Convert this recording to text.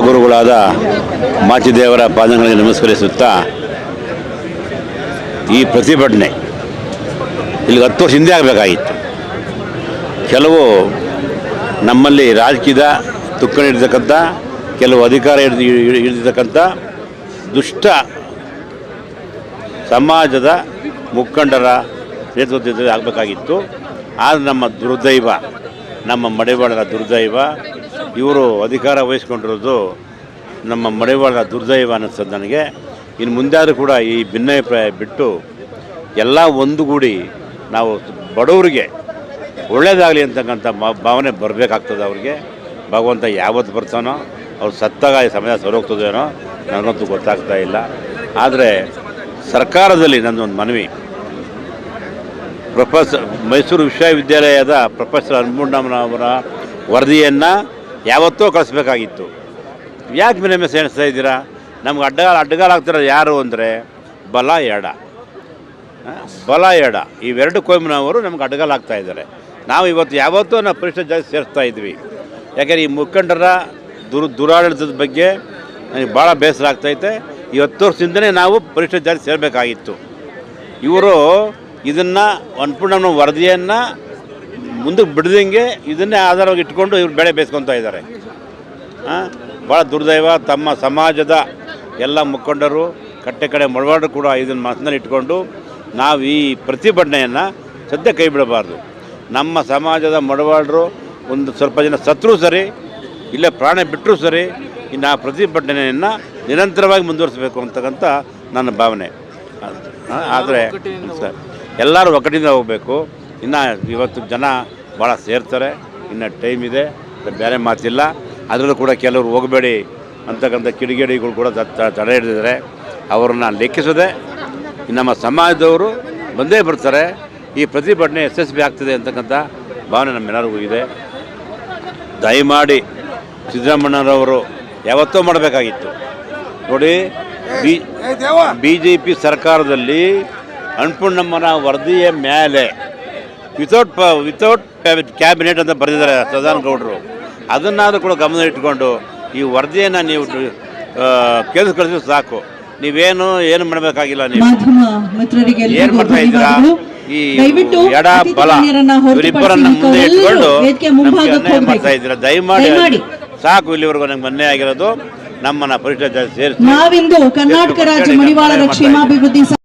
ಗುರುಗಳಾದ ಮಾಚಿದೇವರ ಪಾದಗಳಿಗೆ ನಮಸ್ಕರಿಸುತ್ತಾ ಈ ಪ್ರತಿಭಟನೆ ಇಲ್ಲಿ 10 ವರ್ಷ ಹಿಂದೆ ಆಗಬೇಕಾಗಿತ್ತು. ಕೆಲವು ನಮ್ಮಲ್ಲಿ ರಾಜಕೀಯದ ತುಕ್ಕಣಿರ್ತಕ್ಕಂಥ ಕೆಲವು ಅಧಿಕಾರ ಹಿಡಿದಿರ್ತಕ್ಕಂಥ ದುಷ್ಟ ಸಮಾಜದ ಮುಖಂಡರ ನೇತೃತ್ವದಲ್ಲಿ ಆಗಬೇಕಾಗಿತ್ತು. ಆದರೆ ನಮ್ಮ ದುರ್ದೈವ, ನಮ್ಮ ಮಡಿವಾಳರ ದುರ್ದೈವ, ಇವರು ಅಧಿಕಾರ ವಹಿಸ್ಕೊಂಡಿರೋದು ನಮ್ಮ ಮಡಿವಾಳರ ದುರ್ದೈವ ಅನ್ನಿಸ್ತದೆ ನನಗೆ. ಇನ್ನು ಮುಂದಾದರೂ ಕೂಡ ಈ ಭಿನ್ನಾಭಿಪ್ರಾಯ ಬಿಟ್ಟು ಎಲ್ಲ ಒಂದುಗೂಡಿ ನಾವು ಬಡವರಿಗೆ ಒಳ್ಳೆಯದಾಗಲಿ ಅಂತಕ್ಕಂಥ ಭಾವನೆ ಬರಬೇಕಾಗ್ತದೆ. ಅವ್ರಿಗೆ ಭಗವಂತ ಯಾವತ್ತು ಬರ್ತಾನೋ, ಅವ್ರು ಸತ್ತಾಗ ಈ ಸಮಯ ಸರೋಗ್ತದೇನೋ ನನಗಂತೂ ಗೊತ್ತಾಗ್ತಾ ಇಲ್ಲ. ಆದರೆ ಸರ್ಕಾರದಲ್ಲಿ ನನ್ನೊಂದು ಮನವಿ, ಮೈಸೂರು ವಿಶ್ವವಿದ್ಯಾಲಯದ ಪ್ರೊಫೆಸರ್ ಅನ್ಪೂರ್ಣಮ್ಮನವರ ವರದಿಯನ್ನು ಯಾವತ್ತೋ ಕಳಿಸ್ಬೇಕಾಗಿತ್ತು. ಯಾಕೆ ಮೇಲೆ ಸೆಣಿಸ್ತಾ ಇದ್ದೀರಾ? ನಮ್ಗೆ ಅಡ್ಡಗಾಲ ಆಗ್ತಿರೋದು ಯಾರು ಅಂದರೆ ಬಲ ಎಡ ಇವೆರಡು ಕೋಮಿನವರು ನಮ್ಗೆ ಅಡ್ಡಗಾಲ ಆಗ್ತಾ ಇದ್ದಾರೆ. ನಾವು ಯಾವತ್ತೂ ನಾವು ಪರಿಷ್ಠ ಜಾತಿ ಸೇರಿಸ್ತಾ ಇದ್ವಿ. ಯಾಕೆಂದರೆ ಈ ಮುಖಂಡರ ದುರಾಡಳಿತದ ಬಗ್ಗೆ ನನಗೆ ಭಾಳ ಬೇಸರ ಆಗ್ತೈತೆ. ಈ 10 ವರ್ಷದಿಂದಲೇ ನಾವು ಪರಿಷ್ಠ ಜಾತಿ ಸೇರಬೇಕಾಗಿತ್ತು. ಇವರು ಇದನ್ನು ಅನ್ಪೂರ್ಣಮ್ಮನ ವರದಿಯನ್ನು ಮುಂದಕ್ಕೆ ಬಿಡದಂಗೆ ಇದನ್ನೇ ಆಧಾರವಾಗಿ ಇಟ್ಕೊಂಡು ಇವ್ರು ಬೆಳೆ ಬೇಯಿಸ್ಕೊತಾ ಇದ್ದಾರೆ. ಭಾಳ ದುರ್ದೈವ. ತಮ್ಮ ಸಮಾಜದ ಎಲ್ಲ ಮುಖಂಡರು ಕಡೆ ಮಡವಾಡರು ಕೂಡ ಇದನ್ನು ಮನಸ್ಸಿನಲ್ಲಿ ಇಟ್ಕೊಂಡು ನಾವು ಈ ಪ್ರತಿಭಟನೆಯನ್ನು ಸದ್ಯ ಕೈ ಬಿಡಬಾರ್ದು. ನಮ್ಮ ಸಮಾಜದ ಮಡವಾಡರು ಒಂದು ಸ್ವಲ್ಪ ಜನ ಸತ್ರೂ ಸರಿ, ಇಲ್ಲೇ ಪ್ರಾಣ ಬಿಟ್ಟರೂ ಸರಿ, ಇನ್ನು ಆ ಪ್ರತಿಭಟನೆಯನ್ನು ನಿರಂತರವಾಗಿ ಮುಂದುವರಿಸಬೇಕು ಅಂತಕ್ಕಂಥ ನನ್ನ ಭಾವನೆ. ಆದರೆ ಎಲ್ಲರೂ ಒಗ್ಗಟ್ಟಿಂದ ಹೋಗಬೇಕು. ಇನ್ನು ಇವತ್ತು ಜನ ಭಾಳ ಸೇರ್ತಾರೆ, ಇನ್ನು ಟೈಮ್ ಇದೆ, ಬೇರೆ ಮಾತಿಲ್ಲ. ಅದರಲ್ಲೂ ಕೂಡ ಕೆಲವರು ಹೋಗಬೇಡಿ ಅಂತಕ್ಕಂಥ ಕಿಡಿಗೇಡಿಗಳು ಕೂಡ ತಡೆ ಹಿಡಿದಿದ್ದಾರೆ. ಅವರನ್ನು ಲೆಕ್ಕಿಸದೆ ನಮ್ಮ ಸಮಾಜದವರು ಬಂದೇ ಬರ್ತಾರೆ. ಈ ಪ್ರತಿಭಟನೆ ಯಶಸ್ವಿ ಆಗ್ತದೆ ಅಂತಕ್ಕಂಥ ಭಾವನೆ ನಮ್ಮೆಲ್ಲರಿಗೂ ಇದೆ. ದಯಮಾಡಿ ಸಿದ್ದರಾಮಣ್ಣರವರು ಯಾವತ್ತೋ ಮಾಡಬೇಕಾಗಿತ್ತು. ನೋಡಿ, BJP ಸರ್ಕಾರದಲ್ಲಿ ಅನ್ಪೂರ್ಣಮ್ಮನ ವರದಿಯ ಮೇಲೆ ವಿತೌಟ್ ಕ್ಯಾಬಿನೆಟ್ ಅಂತ ಬರೆದಿದ್ದಾರೆ ಸದಾನಗೌಡರು. ಅದನ್ನಾದರೂ ಕೂಡ ಗಮನ ಇಟ್ಕೊಂಡು ಈ ವರದಿಯನ್ನು ನೀವು ಕೇಂದ್ರ ಕಳಿಸಿದ್ರೆ ಸಾಕು. ನೀವೇನು ಮಾಡಬೇಕಾಗಿಲ್ಲ. ನೀವು ಏನು ಮಾಡ್ತಾ ಇದ್ದೀರಾ? ಈ ಎಡ ಬಲ ಇವರಿಬ್ಬರನ್ನ ಮುಂದೆ ಇಟ್ಕೊಂಡು ಅನ್ಯಾಯ ಮಾಡ್ತಾ ಇದ್ದೀರಾ. ದಯಮಾಡಿ ಸಾಕು. ಇಲ್ಲಿವರೆಗೂ ನಂಗೆ ಮೊನ್ನೆ ಆಗಿರೋದು ನಮ್ಮನ್ನ ಪರಿಷ್ಠ ಜಾತಿ ಸೇರಿಸಿ. ನಾವಿಂದು ಕರ್ನಾಟಕ ರಾಜ್ಯ ಮಡಿವಾಳರ ಕ್ಷೇಮಾಭಿವೃದ್ಧಿ